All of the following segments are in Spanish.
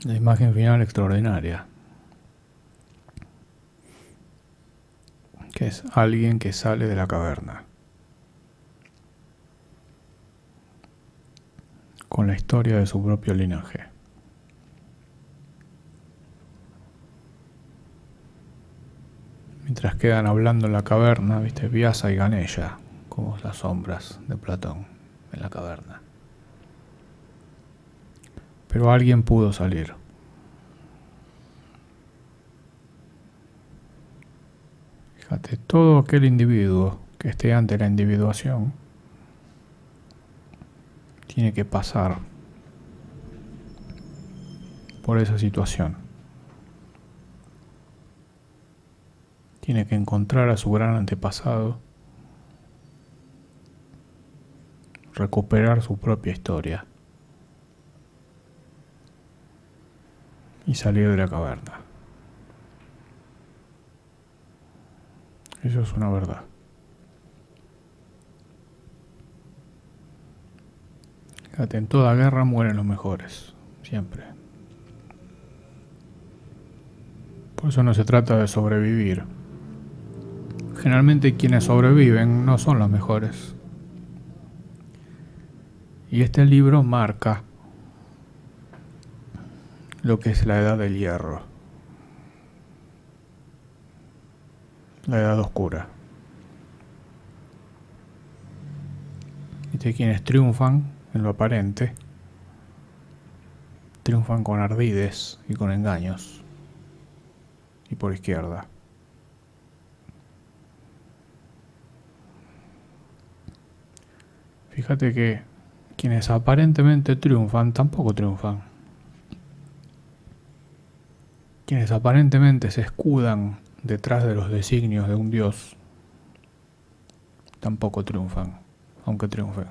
La imagen final extraordinaria, que es alguien que sale de la caverna, con la historia de su propio linaje. Mientras quedan hablando en la caverna, viste, Vyasa y Ganesha, como las sombras de Platón en la caverna. Pero alguien pudo salir. Fíjate, todo aquel individuo que esté ante la individuación tiene que pasar por esa situación. Tiene que encontrar a su gran antepasado, recuperar su propia historia y salir de la caverna. Eso es una verdad. Fíjate, en toda guerra mueren los mejores, siempre. Por eso no se trata de sobrevivir. Generalmente quienes sobreviven no son los mejores. Y este libro marca lo que es la edad del hierro, la edad oscura. ¿Viste? Quienes triunfan en lo aparente, triunfan con ardides y con engaños, y por izquierda. Fíjate que quienes aparentemente triunfan tampoco triunfan. Quienes aparentemente se escudan detrás de los designios de un dios tampoco triunfan, aunque triunfen.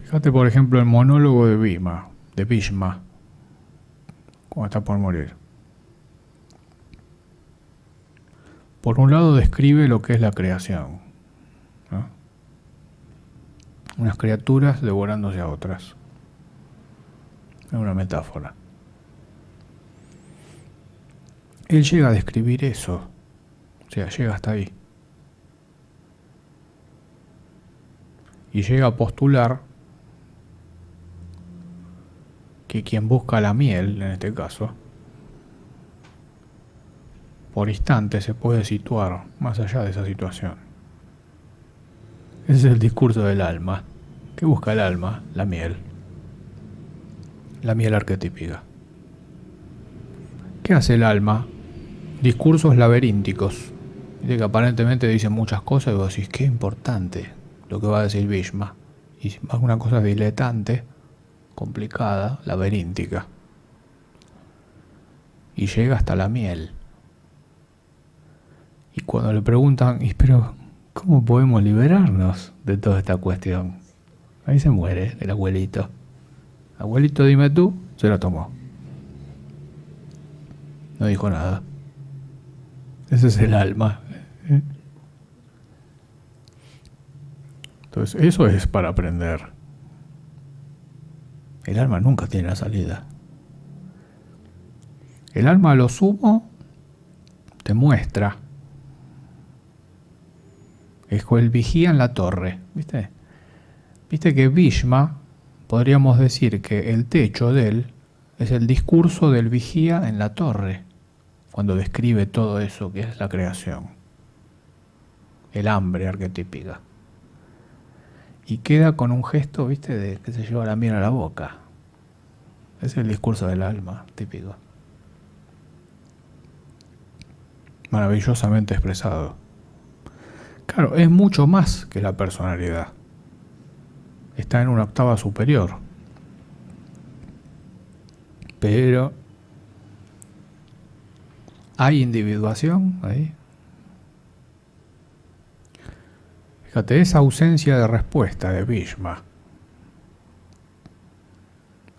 Fíjate, por ejemplo, el monólogo de Bhishma, cuando está por morir. Por un lado describe lo que es la creación, ¿no? Unas criaturas devorándose a otras. Es una metáfora. Él llega a describir eso, o sea, llega hasta ahí. Y llega a postular que quien busca la miel, en este caso, por instantes se puede situar más allá de esa situación. Ese es el discurso del alma. ¿Qué busca el alma? La miel. La miel arquetípica. ¿Qué hace el alma? Discursos laberínticos. Que aparentemente dicen muchas cosas y vos decís, qué importante lo que va a decir Bhishma. Y es una cosa diletante, complicada, laberíntica. Y llega hasta la miel. Y cuando le preguntan, pero ¿cómo podemos liberarnos de toda esta cuestión? Ahí se muere el abuelito. Abuelito, dime tú, se lo tomó. No dijo nada. Ese es el alma. Entonces, eso es para aprender. El alma nunca tiene la salida. El alma a lo sumo te muestra. Es el vigía en la torre, ¿viste? Viste que Bhishma, podríamos decir que el techo de él es el discurso del vigía en la torre, cuando describe todo eso que es la creación, el hambre arquetípica. Y queda con un gesto, viste, de que se lleva la miel a la boca. Es el discurso del alma típico. Maravillosamente expresado. Claro, es mucho más que la personalidad. Está en una octava superior. Pero ¿hay individuación ahí? Fíjate, esa ausencia de respuesta de Bhishma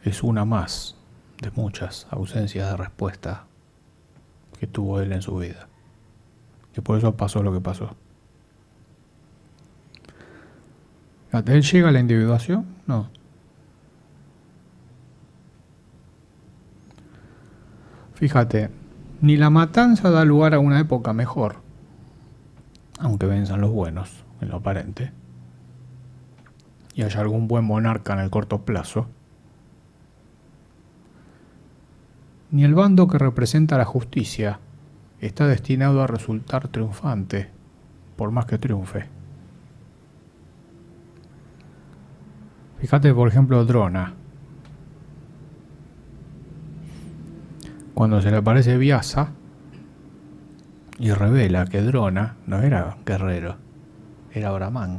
es una más de muchas ausencias de respuesta que tuvo él en su vida. Que por eso pasó lo que pasó. Fíjate, ¿él llega a la individuación? No. Fíjate, ni la matanza da lugar a una época mejor, aunque venzan los buenos, en lo aparente, y haya algún buen monarca en el corto plazo, ni el bando que representa la justicia está destinado a resultar triunfante, por más que triunfe. Fíjate, por ejemplo, Drona. Cuando se le aparece Vyasa y revela que Drona no era guerrero, era Brahman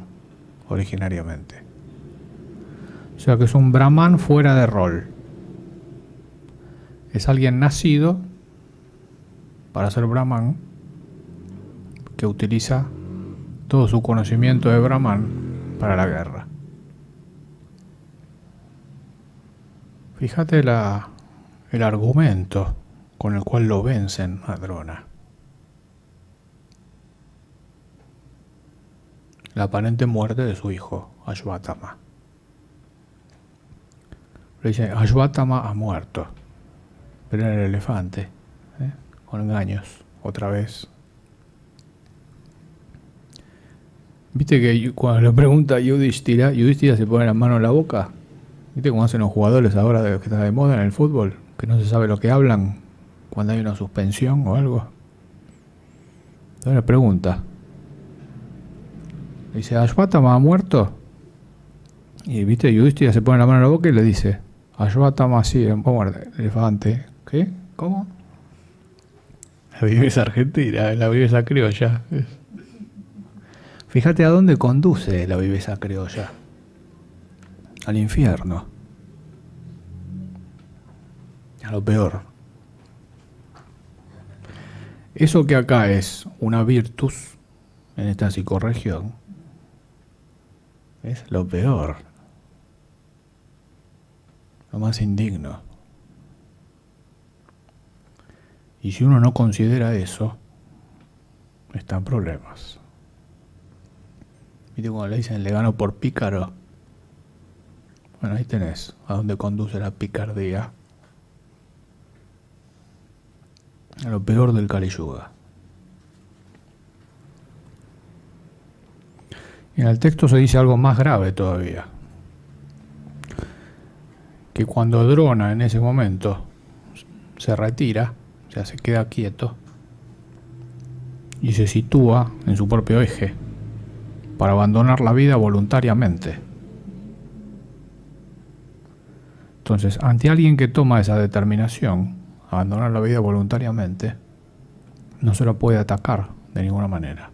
originariamente. O sea que es un Brahman fuera de rol. Es alguien nacido para ser Brahman, que utiliza todo su conocimiento de Brahman para la guerra. Fíjate el argumento con el cual lo vencen a Drona. La aparente muerte de su hijo, Ashwatthama. Le dice, Ashwatthama ha muerto, pero era el elefante, con engaños, otra vez. ¿Viste que cuando le pregunta a Yudhishthira se pone la mano en la boca? ¿Viste cómo hacen los jugadores ahora que está de moda en el fútbol? Que no se sabe lo que hablan cuando hay una suspensión o algo. Entonces le pregunta. Le dice, ¿Ashwatthama ha muerto? Y viste, Yudhishthira se pone la mano en la boca y le dice, Ashwatthama sí, elefante. ¿Qué? ¿Cómo? La viveza argentina, la viveza criolla. Fíjate a dónde conduce la viveza criolla. Al infierno. A lo peor. Eso que acá es una virtus en esta psicorregión es lo peor. Lo más indigno. Y si uno no considera eso, está en problemas. ¿Viste cuando le dicen le gano por pícaro? Bueno, ahí tenés a dónde conduce la picardía. A lo peor del Kali Yuga. Y en el texto se dice algo más grave todavía. Que cuando Drona en ese momento se retira, o sea, se queda quieto y se sitúa en su propio eje para abandonar la vida voluntariamente. Entonces, ante alguien que toma esa determinación, abandonar la vida voluntariamente, no se lo puede atacar de ninguna manera.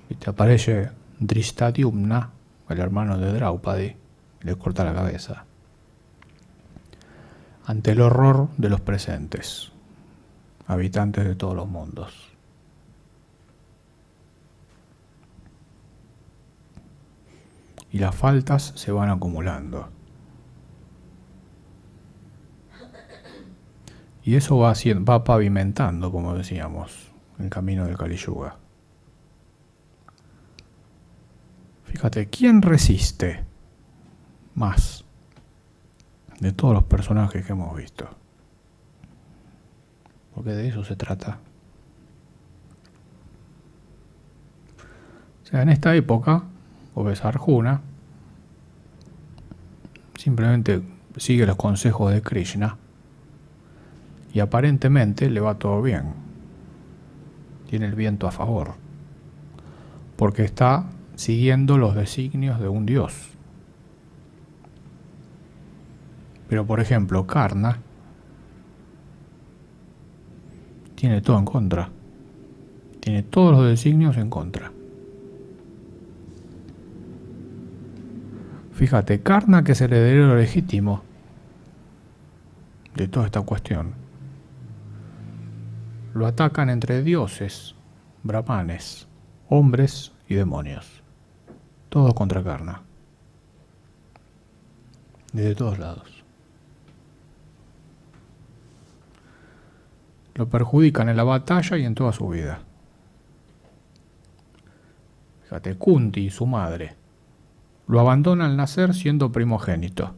Y te aparece Drishtadyumna, el hermano de Draupadi, y le corta la cabeza. Ante el horror de los presentes, habitantes de todos los mundos. Y las faltas se van acumulando. Y eso va pavimentando, como decíamos, el camino del Kali Yuga. Fíjate, ¿quién resiste más de todos los personajes que hemos visto? Porque de eso se trata. O sea, en esta época, o ves a Arjuna, simplemente sigue los consejos de Krishna y aparentemente le va todo bien. Tiene el viento a favor. Porque está siguiendo los designios de un dios. Pero por ejemplo, Karna tiene todo en contra. Tiene todos los designios en contra. Fíjate, Karna, que es el heredero legítimo de toda esta cuestión, lo atacan entre dioses, brahmanes, hombres y demonios. Todos contra Karna. Desde todos lados. Lo perjudican en la batalla y en toda su vida. Fíjate, Kunti, su madre, lo abandona al nacer siendo primogénito.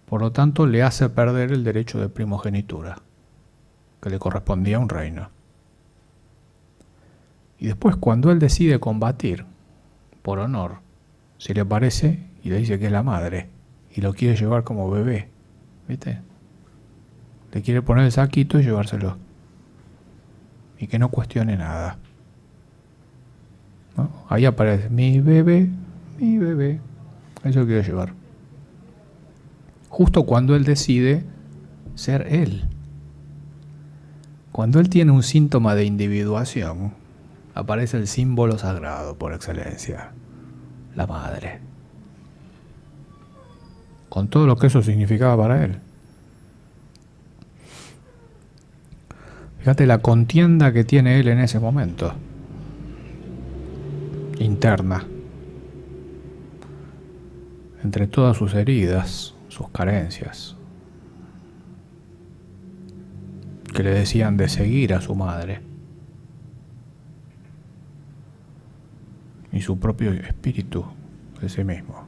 Por lo tanto, le hace perder el derecho de primogenitura, que le correspondía a un reino. Y después, cuando él decide combatir, por honor, se le aparece y le dice que es la madre, y lo quiere llevar como bebé, ¿viste? Le quiere poner el saquito y llevárselo. Y que no cuestione nada, ¿no? Ahí aparece, mi bebé, eso lo quiere llevar. Justo cuando él decide ser él. Cuando él tiene un síntoma de individuación, aparece el símbolo sagrado por excelencia, la madre. Con todo lo que eso significaba para él. Fíjate la contienda que tiene él en ese momento, interna, entre todas sus heridas, sus carencias, que le decían de seguir a su madre, y su propio espíritu de sí mismo.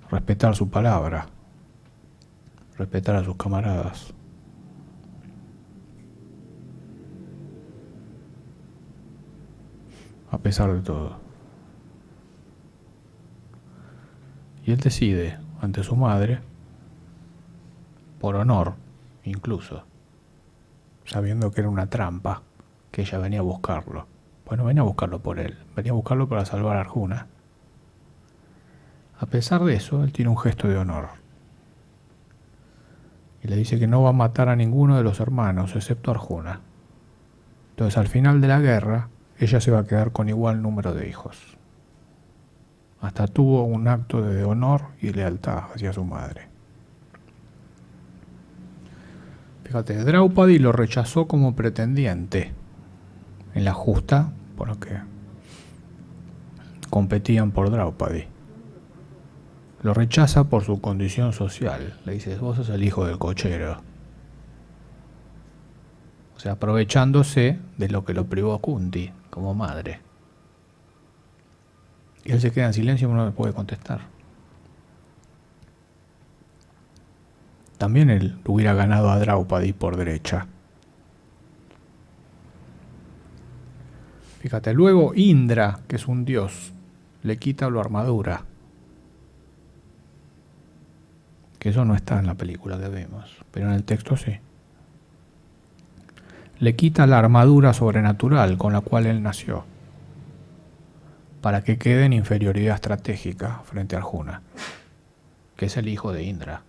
Respetar su palabra, respetar a sus camaradas. A pesar de todo. Y él decide ante su madre, por honor incluso, sabiendo que era una trampa, que ella venía a buscarlo. Bueno, venía a buscarlo por él, venía a buscarlo para salvar a Arjuna. A pesar de eso, él tiene un gesto de honor. Y le dice que no va a matar a ninguno de los hermanos, excepto a Arjuna. Entonces, al final de la guerra, ella se va a quedar con igual número de hijos. Hasta tuvo un acto de honor y lealtad hacia su madre. Fíjate, Draupadi lo rechazó como pretendiente en la justa, por lo que competían por Draupadi. Lo rechaza por su condición social. Le dice, vos sos el hijo del cochero. O sea, aprovechándose de lo que lo privó a Kunti como madre. Y él se queda en silencio y no le puede contestar. También él hubiera ganado a Draupadi por derecha. Fíjate, luego Indra, que es un dios, le quita la armadura. Que eso no está en la película que vemos, pero en el texto sí. Le quita la armadura sobrenatural con la cual él nació, para que quede en inferioridad estratégica frente a Arjuna, que es el hijo de Indra.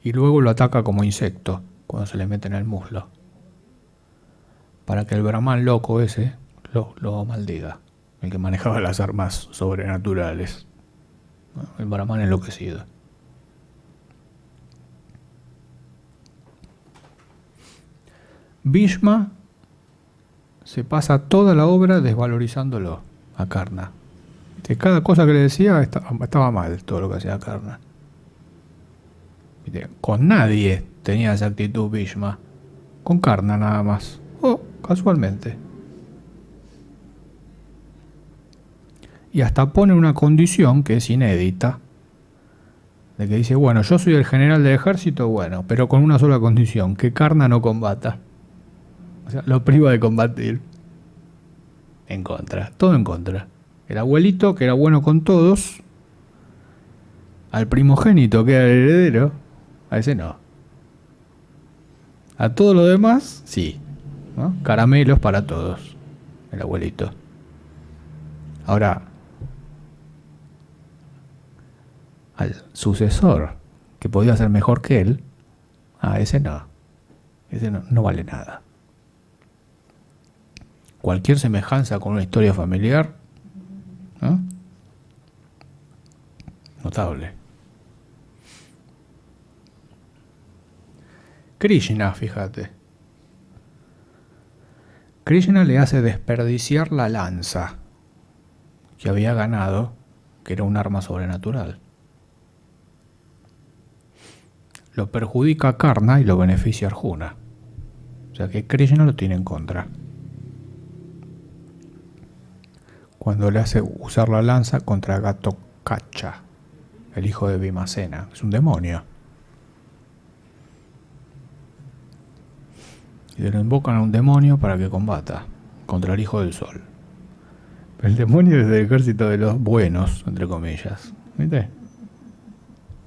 Y luego lo ataca como insecto, cuando se le mete en el muslo, para que el Brahman loco ese lo maldiga, el que manejaba las armas sobrenaturales, el Brahman enloquecido. Bhishma se pasa toda la obra desvalorizándolo a Karna. Cada cosa que le decía estaba mal, todo lo que hacía Karna. Con nadie tenía esa actitud Bhishma, con Karna nada más, casualmente. Y hasta pone una condición que es inédita, de que dice, bueno, yo soy el general del ejército, bueno, pero con una sola condición, que Karna no combata. O sea, lo priva de combatir. En contra, todo en contra. El abuelito, que era bueno con todos, al primogénito, que era el heredero, a ese no. A todo lo demás, sí, ¿no? Caramelos para todos, el abuelito. Ahora, al sucesor, que podía ser mejor que él, a ese no. Ese no vale nada. Cualquier semejanza con una historia familiar, ¿no? Notable. Krishna, fíjate. Krishna le hace desperdiciar la lanza que había ganado, que era un arma sobrenatural. lo perjudica a Karna y lo beneficia a Arjuna. O sea que Krishna lo tiene en contra. Cuando le hace usar la lanza contra Gatotkacha, el hijo de Bhimasena. Es un demonio. Y le invocan a un demonio para que combata contra el hijo del sol. Pero el demonio es del ejército de los buenos, entre comillas. ¿Viste?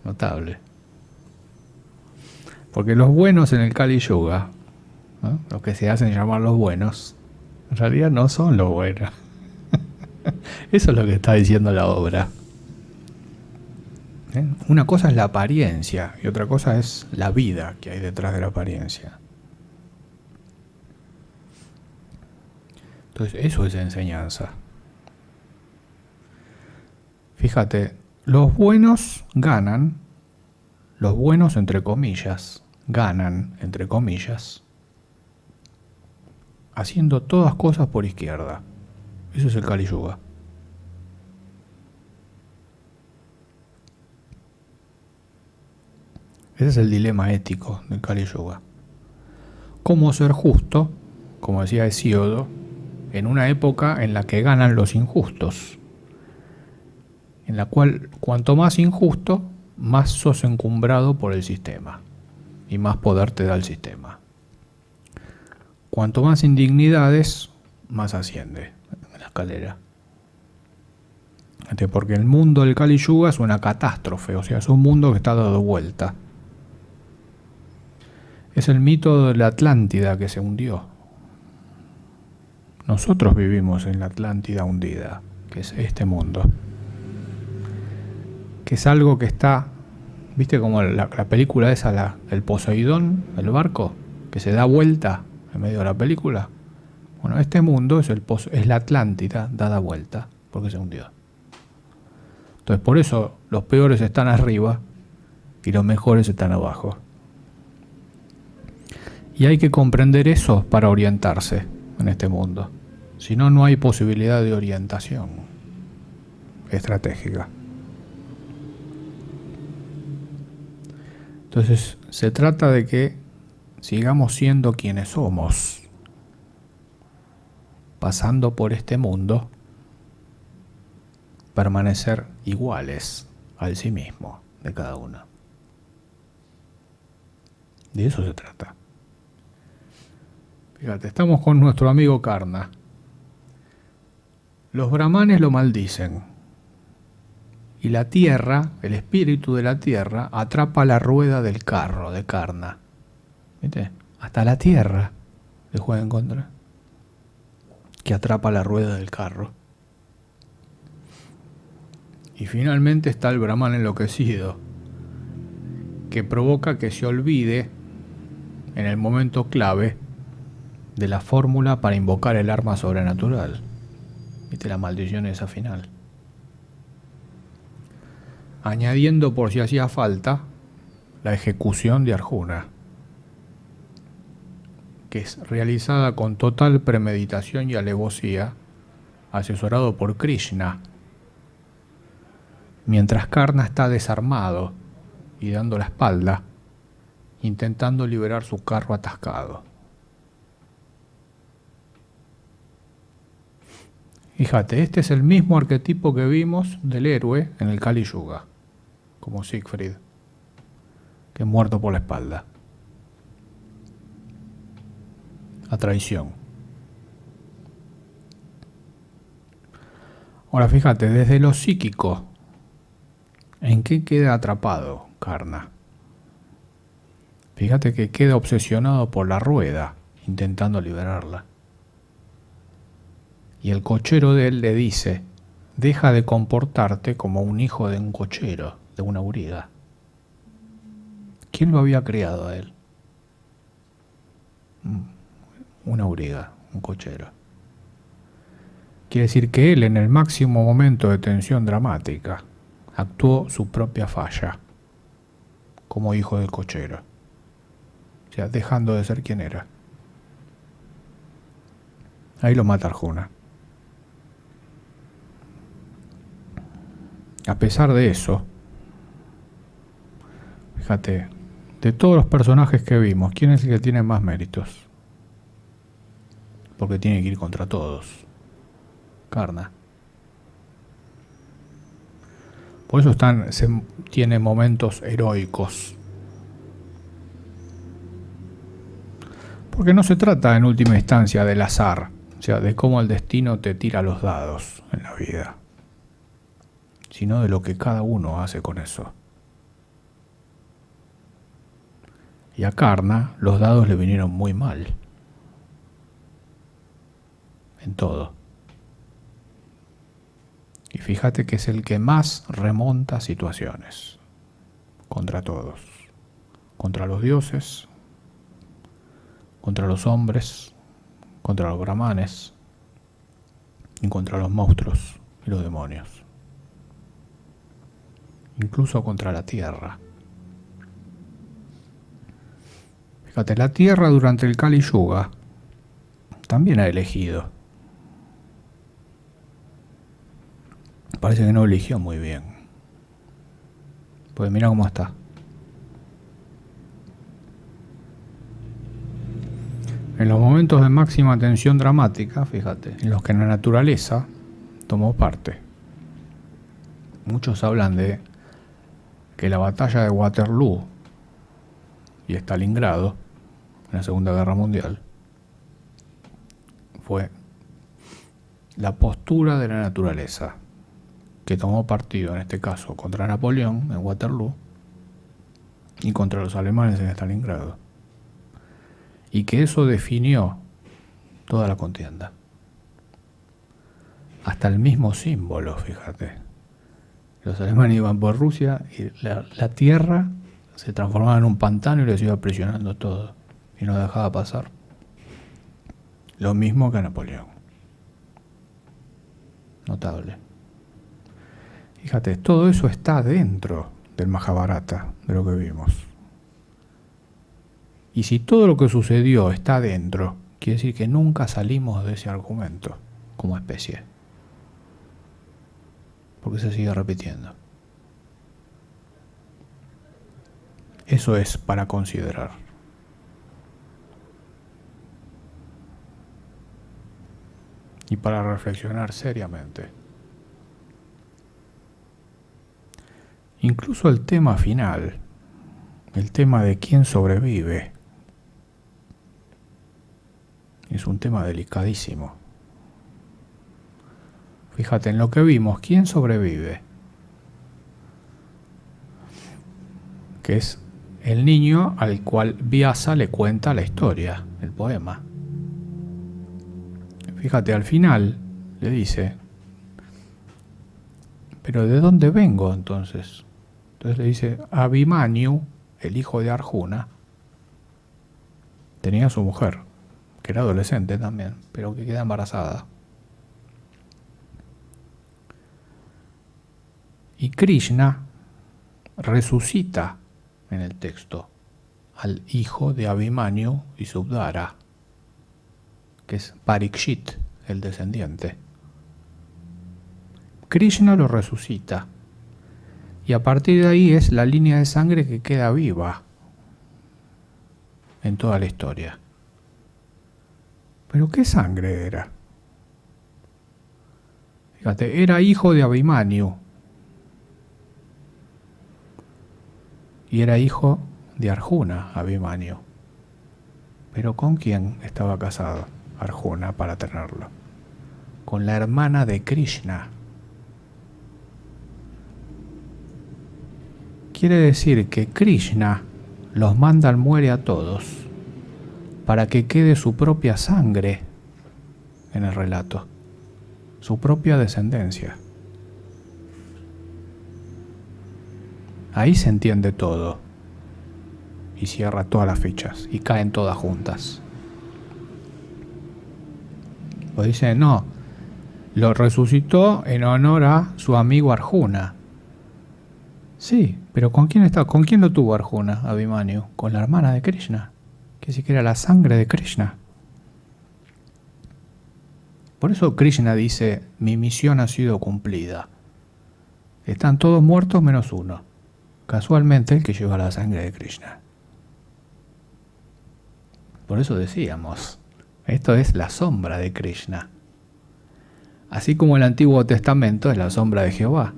Notable. Porque los buenos en el Kali Yuga, ¿no? Los que se hacen llamar los buenos, en realidad no son los buenos. Eso es lo que está diciendo la obra. Una cosa es la apariencia y otra cosa es la vida que hay detrás de la apariencia. Entonces, eso es enseñanza. Fíjate, los buenos ganan, los buenos entre comillas, ganan entre comillas, haciendo todas cosas por izquierda. Eso es el Kali Yuga. Ese es el dilema ético del Kali Yuga. ¿Cómo ser justo, como decía Hesíodo, en una época en la que ganan los injustos? En la cual, cuanto más injusto, más sos encumbrado por el sistema y más poder te da el sistema. Cuanto más indignidades, más asciende en la escalera. Porque el mundo del Kali Yuga es una catástrofe, o sea, es un mundo que está dado vuelta. Es el mito de la Atlántida que se hundió. Nosotros vivimos en la Atlántida hundida, que es este mundo. Que es algo que está, ¿viste como la película esa, el Poseidón, el barco, que se da vuelta en medio de la película? Bueno, este mundo es la Atlántida dada vuelta, porque se hundió. Entonces, por eso los peores están arriba y los mejores están abajo. Y hay que comprender eso para orientarse en este mundo. Si no, no hay posibilidad de orientación estratégica. Entonces, se trata de que sigamos siendo quienes somos, pasando por este mundo, permanecer iguales al sí mismo de cada uno. De eso se trata. Fíjate, estamos con nuestro amigo Karna. Los brahmanes lo maldicen. Y la tierra, el espíritu de la tierra, atrapa la rueda del carro de Karna. ¿Viste? Hasta la tierra le juega en contra. Que atrapa la rueda del carro. Y finalmente está el brahman enloquecido, que provoca que se olvide en el momento clave de la fórmula para invocar el arma sobrenatural. ¿Viste? La maldición esa final. Añadiendo, por si hacía falta, la ejecución de Arjuna, que es realizada con total premeditación y alevosía, asesorado por Krishna, mientras Karna está desarmado y dando la espalda, intentando liberar su carro atascado. Fíjate, este es el mismo arquetipo que vimos del héroe en el Kali Yuga, como Siegfried, que es muerto por la espalda. A traición. Ahora fíjate, desde lo psíquico, ¿en qué queda atrapado Karna? Fíjate que queda obsesionado por la rueda, intentando liberarla. Y el cochero de él le dice, deja de comportarte como un hijo de un cochero, de una auriga. ¿Quién lo había criado a él? Una auriga, un cochero. Quiere decir que él, en el máximo momento de tensión dramática, actuó su propia falla, como hijo del cochero. O sea, dejando de ser quien era. Ahí lo mata Arjuna. A pesar de eso, fíjate, De todos los personajes que vimos, ¿quién es el que tiene más méritos? Porque tiene que ir contra todos. Karna. Por eso tiene momentos heroicos. Porque no se trata en última instancia del azar, o sea, de cómo el destino te tira los dados en la vida, sino de lo que cada uno hace con eso. Y a Karna los dados le vinieron muy mal. En todo. Y fíjate que es el que más remonta situaciones. Contra todos. Contra los dioses, contra los hombres, contra los brahmanes y contra los monstruos y los demonios. Incluso contra la tierra. Fíjate, la tierra durante el Kali Yuga también ha elegido. Parece que no eligió muy bien. Pues mira cómo está. En los momentos de máxima tensión dramática, fíjate, en los que la naturaleza tomó parte. Muchos hablan de que la batalla de Waterloo y Stalingrado en la Segunda Guerra Mundial fue la postura de la naturaleza que tomó partido, en este caso, contra Napoleón en Waterloo y contra los alemanes en Stalingrado. Y que eso definió toda la contienda. Hasta el mismo símbolo, fíjate. Los alemanes iban por Rusia y la tierra se transformaba en un pantano y les iba presionando todo. Y no dejaba pasar. Lo mismo que a Napoleón. Notable. Fíjate, todo eso está dentro del Mahabharata, de lo que vimos. Y si todo lo que sucedió está dentro, quiere decir que nunca salimos de ese argumento como especie. Porque se sigue repitiendo. Eso es para considerar. Y para reflexionar seriamente. Incluso el tema final, el tema de quién sobrevive, es un tema delicadísimo. Fíjate en lo que vimos, ¿quién sobrevive? Que es el niño al cual Vyasa le cuenta la historia, el poema. Fíjate, al final le dice, ¿pero de dónde vengo entonces? Entonces le dice, Abhimanyu, el hijo de Arjuna, tenía a su mujer, que era adolescente también, pero que queda embarazada. Y Krishna resucita en el texto al hijo de Abhimanyu y Subdhara, que es Parikshit, el descendiente. Krishna lo resucita y a partir de ahí es la línea de sangre que queda viva en toda la historia. ¿Pero qué sangre era? Fíjate, era hijo de Abhimanyu y era hijo de Arjuna, Abhimanyu. ¿Pero con quién estaba casado Arjuna para tenerlo? Con la hermana de Krishna. Quiere decir que Krishna los manda al muere a todos para que quede su propia sangre en el relato, su propia descendencia. Ahí se entiende todo y cierra todas las fichas y caen todas juntas. Pues dice, no, lo resucitó en honor a su amigo Arjuna. Sí, pero ¿con quién está? ¿Con quién lo tuvo Arjuna, Abhimanyu? Con la hermana de Krishna, que sí que era la sangre de Krishna. Por eso Krishna dice, mi misión ha sido cumplida. Están todos muertos menos uno. Casualmente el que lleva la sangre de Krishna. Por eso decíamos, esto es la sombra de Krishna. Así como el Antiguo Testamento es la sombra de Jehová,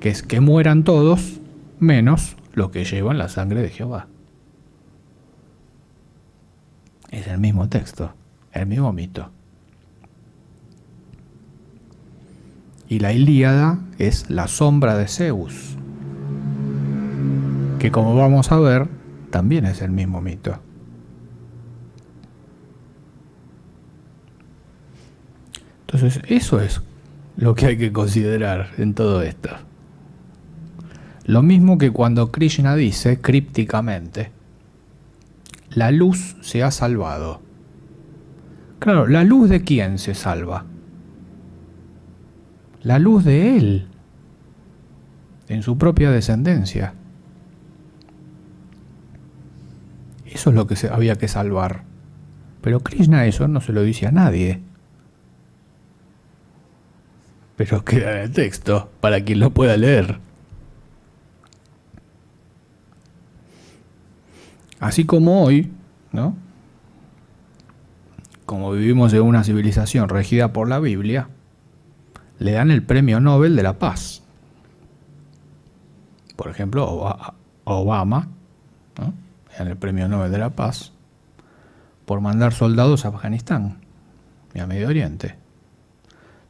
que es que mueran todos menos los que llevan la sangre de Jehová. Es el mismo texto, el mismo mito. Y la Ilíada es la sombra de Zeus, que como vamos a ver, también es el mismo mito. Entonces, eso es lo que hay que considerar en todo esto. Lo mismo que cuando Krishna dice crípticamente, la luz se ha salvado. Claro, ¿la luz de quién se salva? La luz de él, en su propia descendencia. Eso es lo que había que salvar. Pero Krishna eso no se lo dice a nadie. Pero queda en el texto, para quien lo pueda leer. Así como hoy, ¿no? Como vivimos en una civilización regida por la Biblia, le dan el Premio Nobel de la Paz. Por ejemplo, Obama, ¿no? Le dan el Premio Nobel de la Paz por mandar soldados a Afganistán y a Medio Oriente.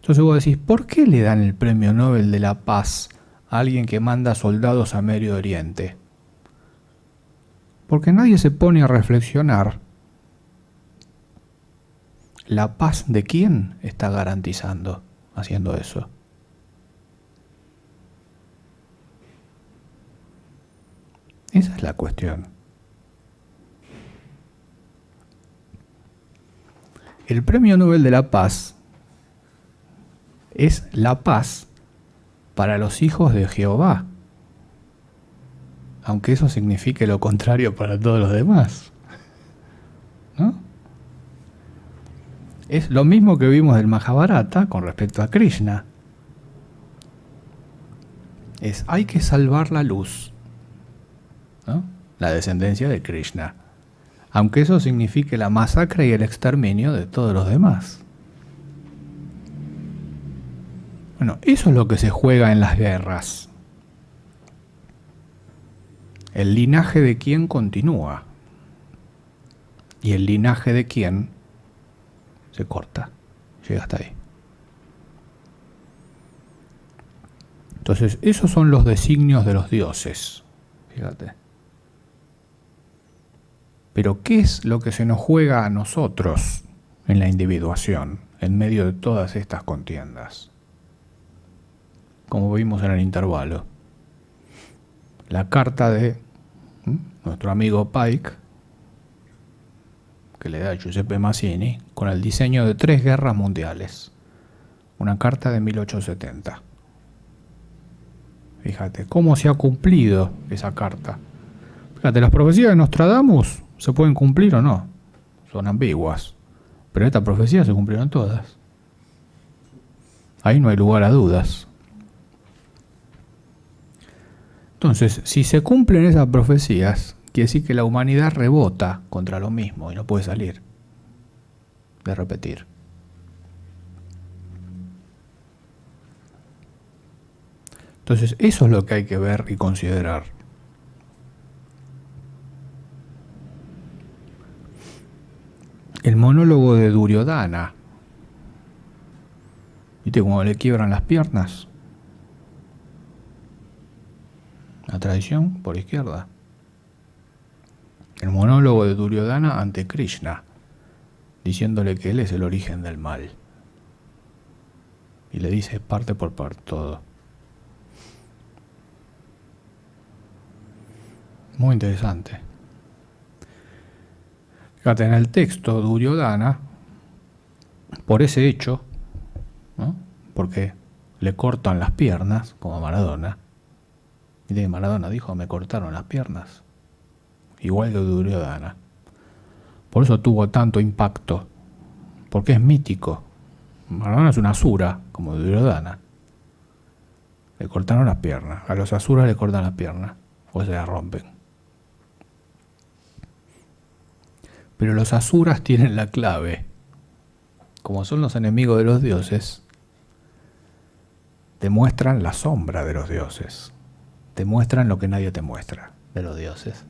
Entonces vos decís, ¿por qué le dan el Premio Nobel de la Paz a alguien que manda soldados a Medio Oriente? Porque nadie se pone a reflexionar la paz de quién está garantizando haciendo eso. Esa es la cuestión. El Premio Nobel de la Paz es la paz para los hijos de Jehová, aunque eso signifique lo contrario para todos los demás, ¿no? Es lo mismo que vimos del Mahabharata con respecto a Krishna. Hay que salvar la luz, ¿no? La descendencia de Krishna, aunque eso signifique la masacre y el exterminio de todos los demás. Bueno, eso es lo que se juega en las guerras. El linaje de quién continúa y el linaje de quién se corta, llega hasta ahí. Entonces, esos son los designios de los dioses, fíjate. Pero ¿qué es lo que se nos juega a nosotros en la individuación, en medio de todas estas contiendas? Como vimos en el intervalo. La carta de nuestro amigo Pike, que le da a Giuseppe Mazzini, con el diseño de 3 guerras mundiales. Una carta de 1870. Fíjate, cómo se ha cumplido esa carta. Fíjate, las profecías de Nostradamus se pueden cumplir o no. Son ambiguas. Pero estas profecías se cumplieron todas. Ahí no hay lugar a dudas. Entonces, si se cumplen esas profecías, quiere decir que la humanidad rebota contra lo mismo y no puede salir de repetir. Entonces, eso es lo que hay que ver y considerar. El monólogo de Duryodhana. ¿Viste cómo le quiebran las piernas? La tradición por izquierda. El monólogo de Duryodhana ante Krishna, diciéndole que él es el origen del mal. Y le dice parte por parte todo. Muy interesante. Fíjate, en el texto Duryodhana, por ese hecho, ¿no? Porque le cortan las piernas, como a Maradona. Y Maradona dijo, me cortaron las piernas. Igual que Duryodhana. Por eso tuvo tanto impacto. Porque es mítico. Maradona es una asura, como Duryodhana. Le cortaron las piernas. A los asuras le cortan las piernas. O se las rompen. Pero los asuras tienen la clave. Como son los enemigos de los dioses, te muestran la sombra de los dioses. Te muestran lo que nadie te muestra de los dioses.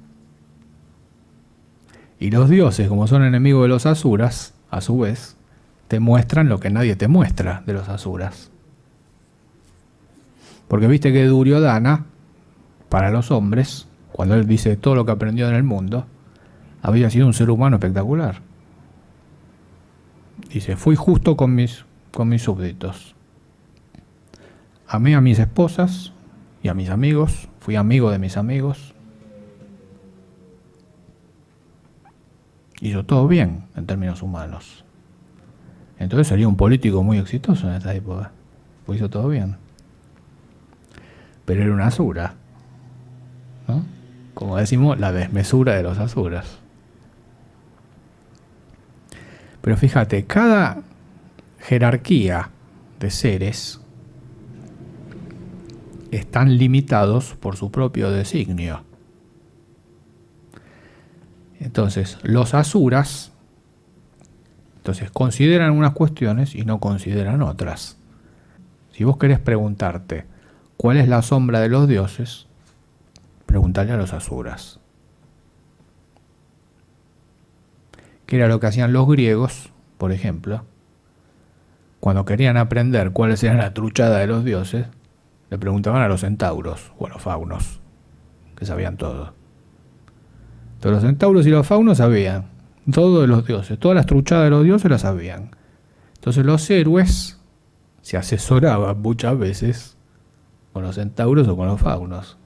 Y los dioses, como son enemigos de los asuras, a su vez, te muestran lo que nadie te muestra de los asuras. Porque viste que Duryodhana, para los hombres, cuando él dice todo lo que aprendió en el mundo, había sido un ser humano espectacular. Dice, fui justo con mis súbditos. Amé a mis esposas y a mis amigos, fui amigo de mis amigos. Hizo todo bien en términos humanos. Entonces sería un político muy exitoso en esta época, pues hizo todo bien. Pero era una asura, ¿no? Como decimos, la desmesura de los asuras. Pero fíjate, cada jerarquía de seres están limitados por su propio designio. Entonces, los asuras consideran unas cuestiones y no consideran otras. Si vos querés preguntarte cuál es la sombra de los dioses, pregúntale a los asuras. Que era lo que hacían los griegos, por ejemplo, cuando querían aprender cuáles eran la truchada de los dioses, le preguntaban a los centauros o a los faunos, que sabían todo. Entonces los centauros y los faunos sabían todo de los dioses, todas las truchadas de los dioses las sabían. Entonces los héroes se asesoraban muchas veces con los centauros o con los faunos,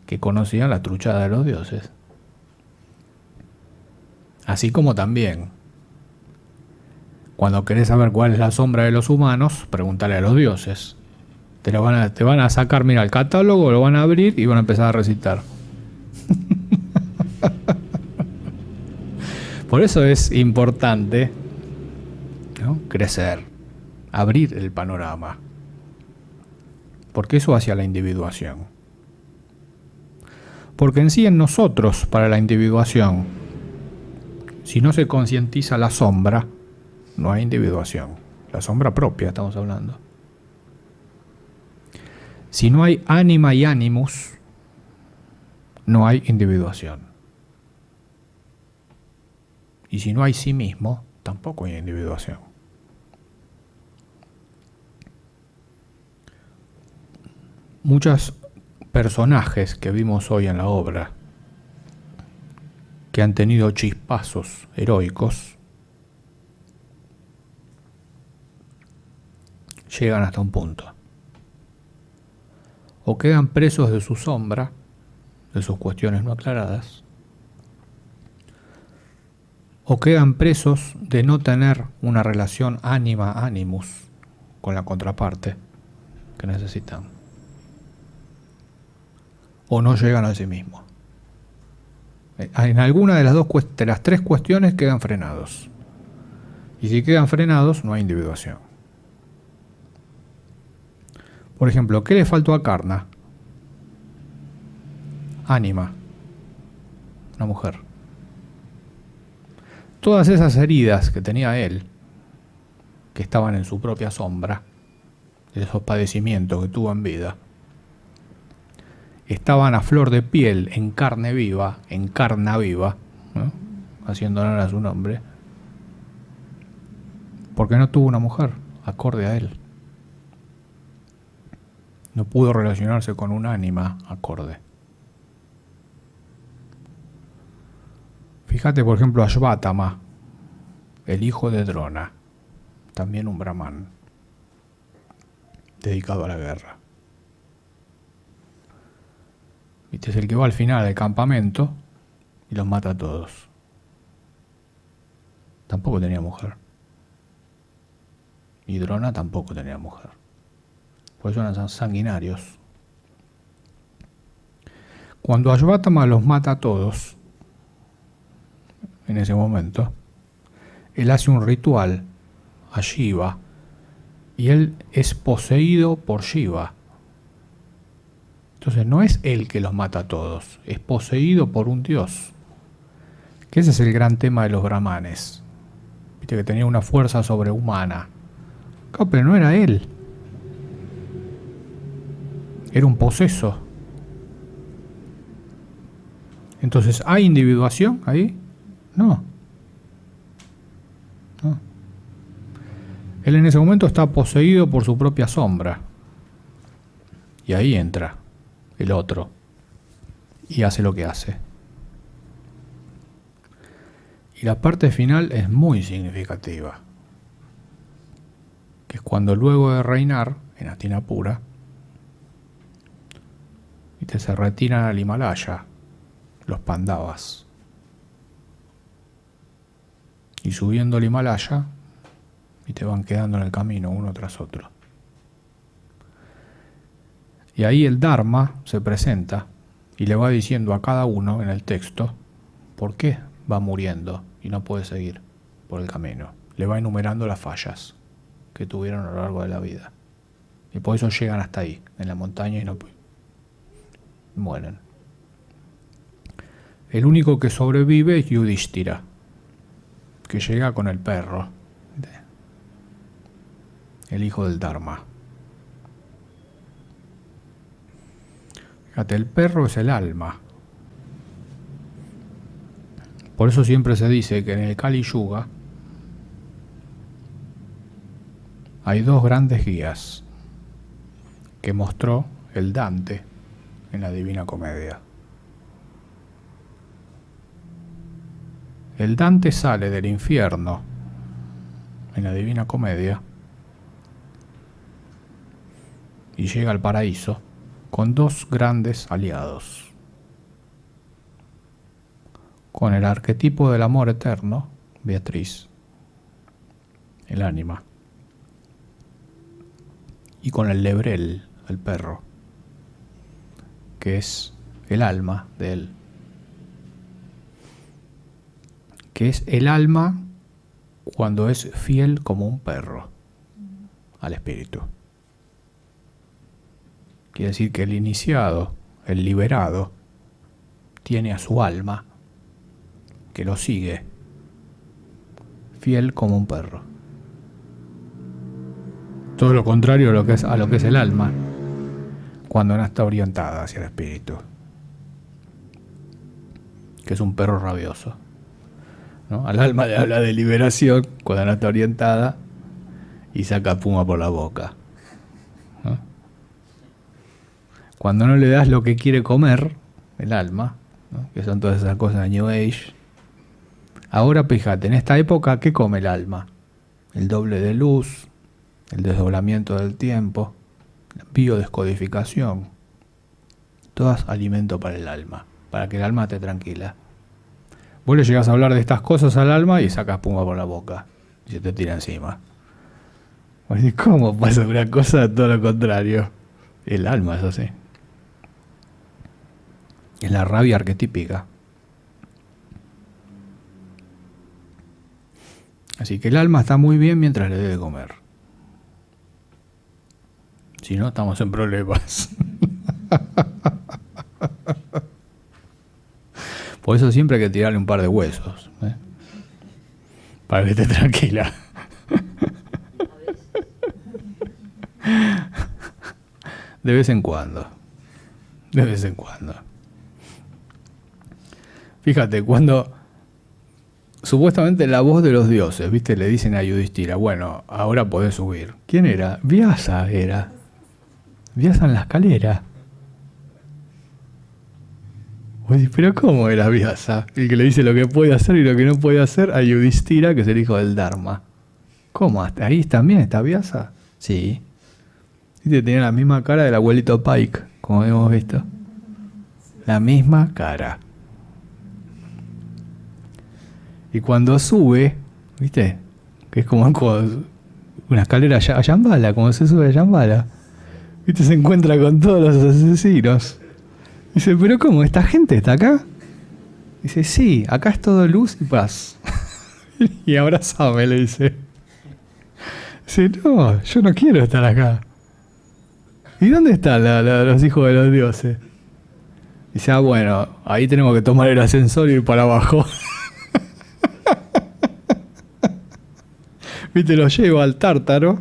que conocían la truchada de los dioses. Así como también, cuando querés saber cuál es la sombra de los humanos, pregúntale a los dioses. Te van a sacar, mira, el catálogo, lo van a abrir y van a empezar a recitar. Por eso es importante, ¿no?, crecer, abrir el panorama. Porque eso hacia la individuación. Porque en sí en nosotros, para la individuación, si no se concientiza la sombra, no hay individuación. La sombra propia estamos hablando. Si no hay ánima y animus, no hay individuación. Y si no hay sí mismo, tampoco hay individuación. Muchos personajes que vimos hoy en la obra, que han tenido chispazos heroicos, llegan hasta un punto. O quedan presos de su sombra, de sus cuestiones no aclaradas, o quedan presos de no tener una relación ánima-animus con la contraparte que necesitan. O no llegan a sí mismos. En alguna de las tres cuestiones quedan frenados. Y si quedan frenados, no hay individuación. Por ejemplo, ¿qué le faltó a Karna? Ánima. Una mujer. Todas esas heridas que tenía él, que estaban en su propia sombra, esos padecimientos que tuvo en vida, estaban a flor de piel, en carne viva, en carna viva, ¿no?, haciendo honor a su nombre, porque no tuvo una mujer acorde a él. No pudo relacionarse con un ánima acorde. Fíjate, por ejemplo, Ashvatthama, el hijo de Drona, también un brahman, dedicado a la guerra. Este es el que va al final del campamento y los mata a todos. Tampoco tenía mujer. Y Drona tampoco tenía mujer. Por eso eran sanguinarios. Cuando Ashvatthama los mata a todos, en ese momento, él hace un ritual a Shiva y él es poseído por Shiva. Entonces no es él que los mata a todos, es poseído por un dios Que ese es el gran tema de los brahmanes. Viste que tenía una fuerza sobrehumana. Claro, pero no era él. Era un poseso. Entonces, ¿hay individuación ahí? No. No. Él en ese momento está poseído por su propia sombra. Y ahí entra el otro. Y hace lo que hace. Y la parte final es muy significativa. Que es cuando luego de reinar en Hastinapura, ¿viste? Se retiran al Himalaya los Pandavas. Y subiendo el Himalaya, y te van quedando en el camino uno tras otro. Y ahí el Dharma se presenta y le va diciendo a cada uno en el texto por qué va muriendo y no puede seguir por el camino. Le va enumerando las fallas que tuvieron a lo largo de la vida. Y por eso llegan hasta ahí, en la montaña, y no mueren. El único que sobrevive es Yudhishthira, que llega con el perro, el hijo del Dharma. Fíjate, el perro es el alma. Por eso siempre se dice que en el Kali Yuga hay dos grandes guías que mostró el Dante en la Divina Comedia. El Dante sale del infierno en la Divina Comedia y llega al paraíso con dos grandes aliados. Con el arquetipo del amor eterno, Beatriz, el ánima, y con el lebrel, el perro, que es el alma de él, que es el alma cuando es fiel como un perro al espíritu. Quiere decir que el iniciado, el liberado, tiene a su alma que lo sigue, fiel como un perro. Todo lo contrario a lo que es el alma, cuando no está orientada hacia el espíritu, que es un perro rabioso, ¿no? Al alma le habla de liberación cuando no está orientada y saca puma por la boca, ¿no? Cuando no le das lo que quiere comer, el alma, ¿no? Que son todas esas cosas de New Age. Ahora fíjate, en esta época, ¿qué come el alma? El doble de luz, el desdoblamiento del tiempo, la biodescodificación. Todas alimento para el alma, para que el alma esté tranquila. Vos le llegás a hablar de estas cosas al alma y sacas puma por la boca y se te tira encima. ¿Cómo pasa una cosa de todo lo contrario? El alma es así. Es la rabia arquetípica. Así que el alma está muy bien mientras le dé de comer. Si no, estamos en problemas. Por eso siempre hay que tirarle un par de huesos, ¿eh? Para que esté tranquila. De vez en cuando. De vez en cuando. Fíjate, cuando supuestamente la voz de los dioses, ¿viste? Le dicen a Yudhishthira, bueno, ahora podés subir. ¿Quién era? Vyasa era. Vyasa en la escalera. Pero ¿cómo era Vyasa? El que le dice lo que puede hacer y lo que no puede hacer a Yudhishthira, que es el hijo del Dharma. ¿Cómo? ¿Ahí también está Vyasa? Sí. ¿Viste? Tenía la misma cara del abuelito Pike, como hemos visto. La misma cara. Y cuando sube, ¿viste? Que es como una escalera a Shambhala, como se sube a Shambhala. ¿Viste? Se encuentra con todos los asesinos. Dice, ¿pero cómo? ¿Esta gente está acá? Dice, sí, acá es todo luz y paz. Y abrazame, le dice. Dice, no, yo no quiero estar acá. ¿Y dónde están los hijos de los dioses? Dice, bueno, ahí tenemos que tomar el ascensor y ir para abajo. Viste, los lleva al Tártaro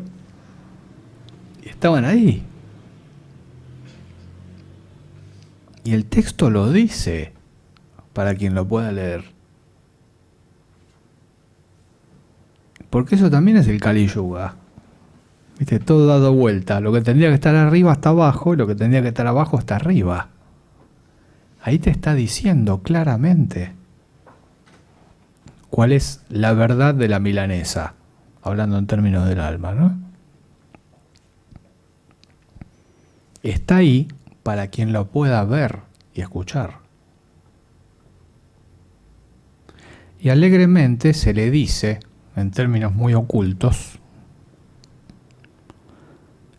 y estaban ahí. Y el texto lo dice para quien lo pueda leer. Porque eso también es el Kali Yuga. Viste, todo dado vuelta. Lo que tendría que estar arriba está abajo y lo que tendría que estar abajo está arriba. Ahí te está diciendo claramente cuál es la verdad de la milanesa, hablando en términos del alma, ¿no? Está ahí para quien lo pueda ver y escuchar. Y alegremente se le dice, en términos muy ocultos,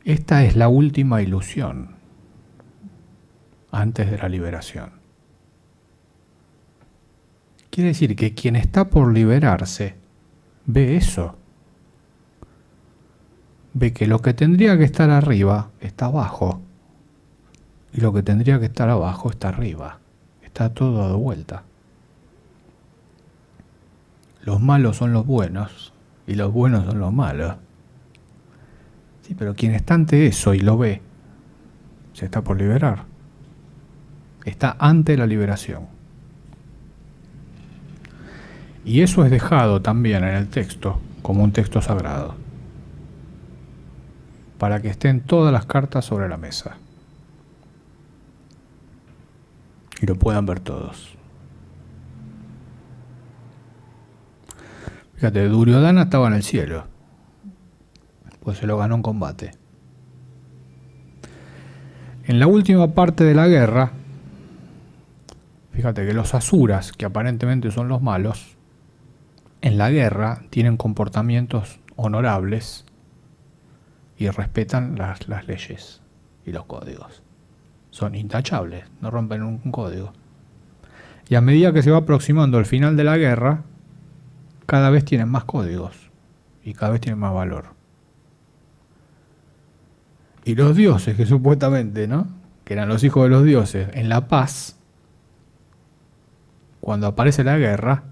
esta es la última ilusión antes de la liberación. Quiere decir que quien está por liberarse ve eso. Ve que lo que tendría que estar arriba está abajo y lo que tendría que estar abajo está arriba. Está todo dado vuelta. Los malos son los buenos y los buenos son los malos. Sí, pero quien está ante eso y lo ve, se está por liberar. Está ante la liberación. Y eso es dejado también en el texto como un texto sagrado, para que estén todas las cartas sobre la mesa y lo puedan ver todos. Fíjate, Duryodhana estaba en el cielo, pues se lo ganó en combate. En la última parte de la guerra, fíjate que los asuras, que aparentemente son los malos, en la guerra tienen comportamientos honorables y respetan las leyes y los códigos. Son intachables, no rompen un código. Y a medida que se va aproximando el final de la guerra, cada vez tienen más códigos y cada vez tienen más valor. Y los dioses, que supuestamente, ¿no?, que eran los hijos de los dioses, en la paz, cuando aparece la guerra,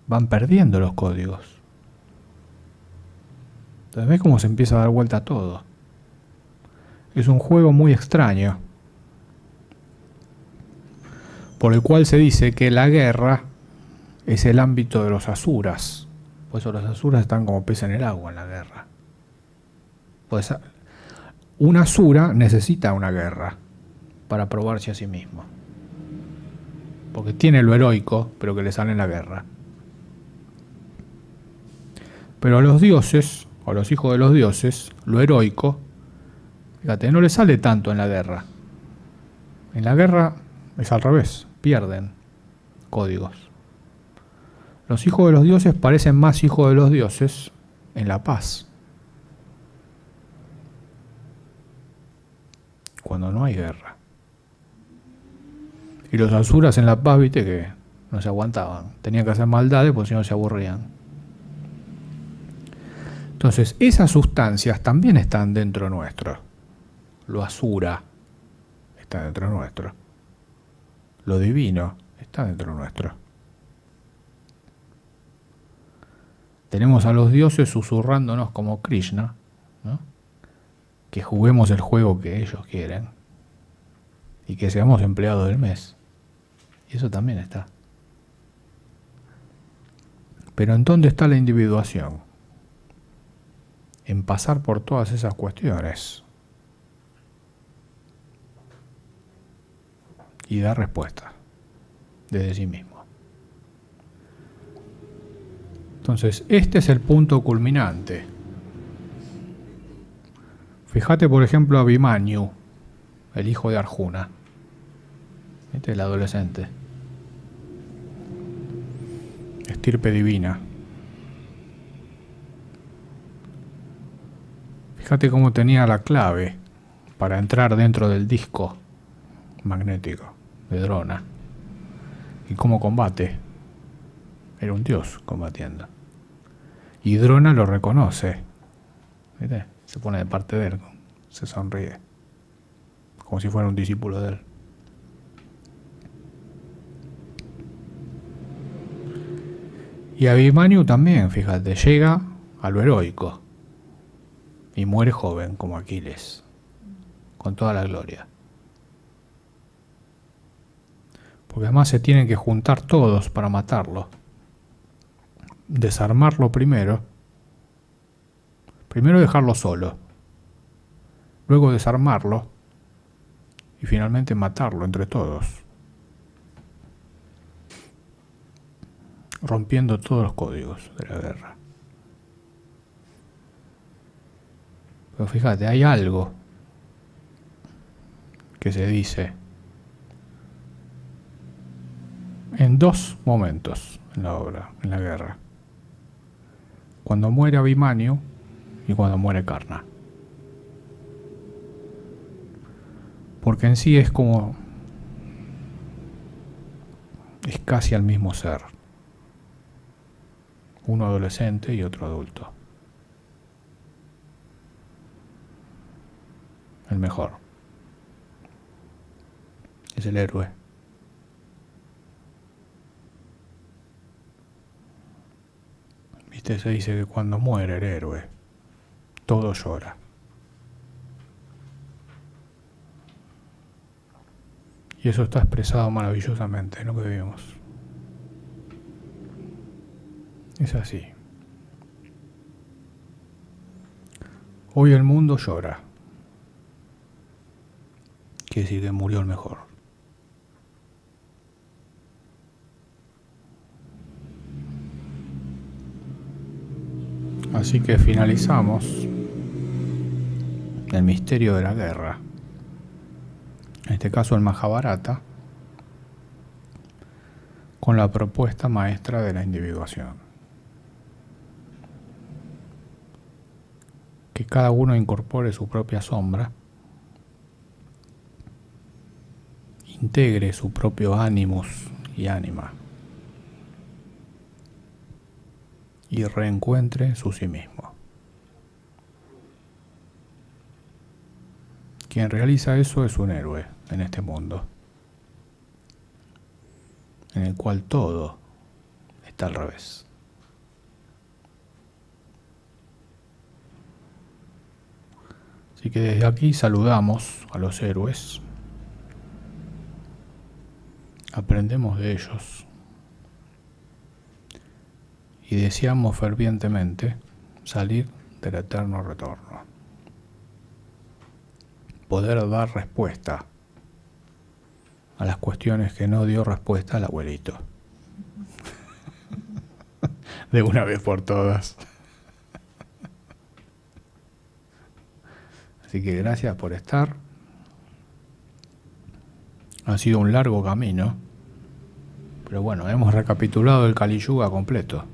van perdiendo los códigos. Entonces ves cómo se empieza a dar vuelta todo. Es un juego muy extraño, por el cual se dice que la guerra es el ámbito de los asuras. Por eso los asuras están como pez en el agua en la guerra. Pues un asura necesita una guerra para probarse a sí mismo, porque tiene lo heroico, pero que le sale en la guerra. Pero a los dioses, o a los hijos de los dioses, lo heroico, fíjate, no les sale tanto en la guerra. En la guerra es al revés, pierden códigos. Los hijos de los dioses parecen más hijos de los dioses en la paz, cuando no hay guerra. Y los asuras en la paz, viste que no se aguantaban, tenían que hacer maldades porque si no se aburrían. Entonces, esas sustancias también están dentro nuestro. Lo asura está dentro nuestro. Lo divino está dentro nuestro. Tenemos a los dioses susurrándonos como Krishna, ¿no?, que juguemos el juego que ellos quieren y que seamos empleados del mes. Y eso también está. Pero ¿en dónde está la individuación? En pasar por todas esas cuestiones y dar respuesta desde sí mismo. Entonces, este es el punto culminante. Fíjate, por ejemplo, a Abhimanyu, el hijo de Arjuna. Este es el adolescente. Estirpe divina. Fíjate cómo tenía la clave para entrar dentro del disco magnético de Drona. Y cómo combate. Era un dios combatiendo. Y Drona lo reconoce. ¿Viste? Se pone de parte de él, se sonríe, como si fuera un discípulo de él. Y Abhimanyu también, fíjate, llega a lo heroico y muere joven como Aquiles, con toda la gloria. Porque además se tienen que juntar todos para matarlo, desarmarlo primero dejarlo solo, luego desarmarlo y finalmente matarlo entre todos, rompiendo todos los códigos de la guerra. Pero fíjate, hay algo que se dice en dos momentos en la obra, en la guerra: cuando muere Abimanio y cuando muere Karna. Porque en sí es casi el mismo ser, uno adolescente y otro adulto, el mejor, es el héroe. Viste, se dice que cuando muere el héroe, todo llora. Y eso está expresado maravillosamente en lo que vivimos. Es así. Hoy el mundo llora. Quiere decir que murió el mejor. Así que finalizamos el misterio de la guerra, en este caso el Mahabharata, con la propuesta maestra de la individuación. Que cada uno incorpore su propia sombra, integre su propio animus y ánima, y reencuentre su sí mismo. Quien realiza eso es un héroe en este mundo, en el cual todo está al revés. Así que desde aquí saludamos a los héroes, aprendemos de ellos y deseamos fervientemente salir del eterno retorno. Poder dar respuesta a las cuestiones que no dio respuesta al abuelito. De una vez por todas. Así que gracias por estar. Ha sido un largo camino, pero bueno, hemos recapitulado el Kali Yuga completo.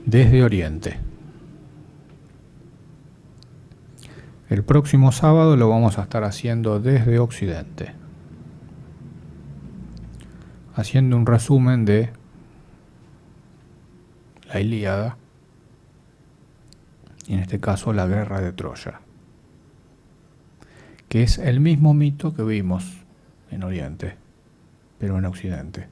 Desde Oriente. El próximo sábado lo vamos a estar haciendo desde Occidente, haciendo un resumen de la Ilíada, y en este caso la guerra de Troya, que es el mismo mito que vimos en Oriente, pero en Occidente.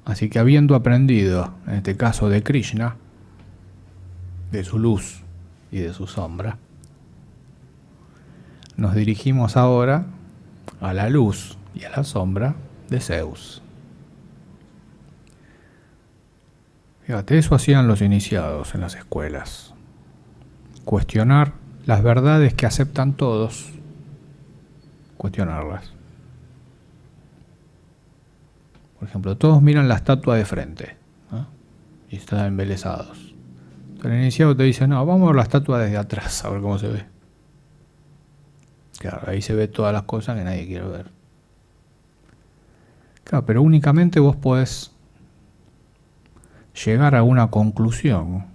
Así que habiendo aprendido, en este caso de Krishna, de su luz y de su sombra, nos dirigimos ahora a la luz y a la sombra de Zeus. Fíjate, eso hacían los iniciados en las escuelas. Cuestionar las verdades que aceptan todos, cuestionarlas. Por ejemplo, todos miran la estatua de frente, ¿no? Y están embelesados. El iniciado te dice, no, vamos a ver la estatua desde atrás, a ver cómo se ve. Claro, ahí se ve todas las cosas que nadie quiere ver. Claro, pero únicamente vos podés llegar a una conclusión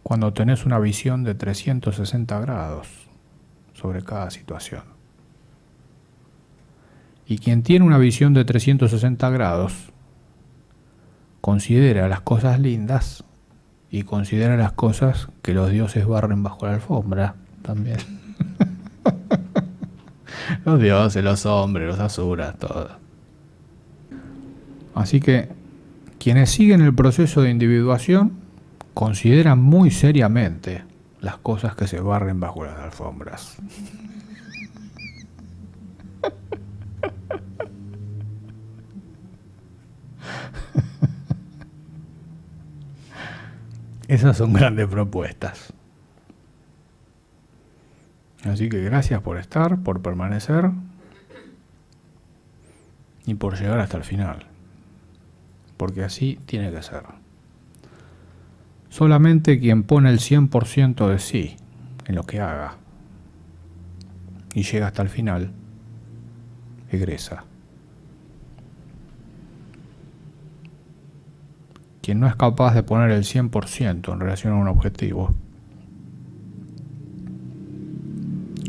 cuando tenés una visión de 360 grados sobre cada situación. Y quien tiene una visión de 360 grados considera las cosas lindas y considera las cosas que los dioses barren bajo la alfombra también. Los dioses, los hombres, los asuras, todo. Así que quienes siguen el proceso de individuación consideran muy seriamente las cosas que se barren bajo las alfombras. Esas son grandes propuestas. Así que gracias por estar, por permanecer y por llegar hasta el final. Porque así tiene que ser. Solamente quien pone el 100% de sí en lo que haga y llega hasta el final, egresa. Quien no es capaz de poner el 100% en relación a un objetivo,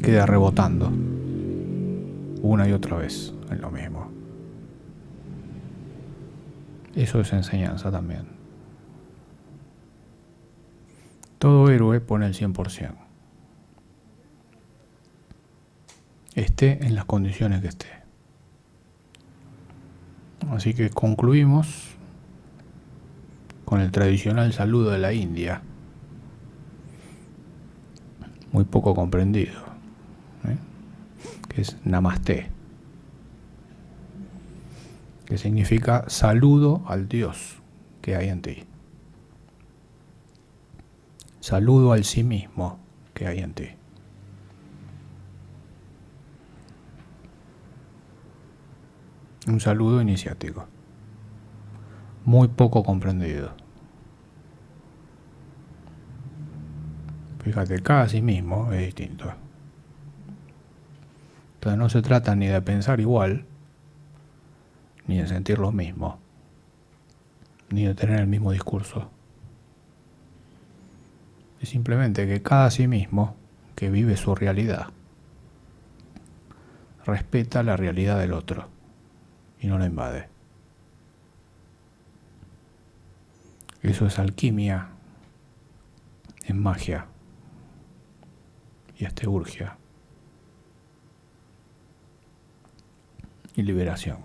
queda rebotando una y otra vez en lo mismo. Eso es enseñanza también. Todo héroe pone el 100%. Esté en las condiciones que esté. Así que concluimos con el tradicional saludo de la India, muy poco comprendido, que es Namaste, que significa saludo al Dios que hay en ti, saludo al sí mismo que hay en ti. Un saludo iniciático, muy poco comprendido. Fíjate, cada sí mismo es distinto. Entonces no se trata ni de pensar igual, ni de sentir lo mismo, ni de tener el mismo discurso. Es simplemente que cada sí mismo, que vive su realidad, respeta la realidad del otro y no la invade. Eso es alquimia, es magia y es teurgia y liberación.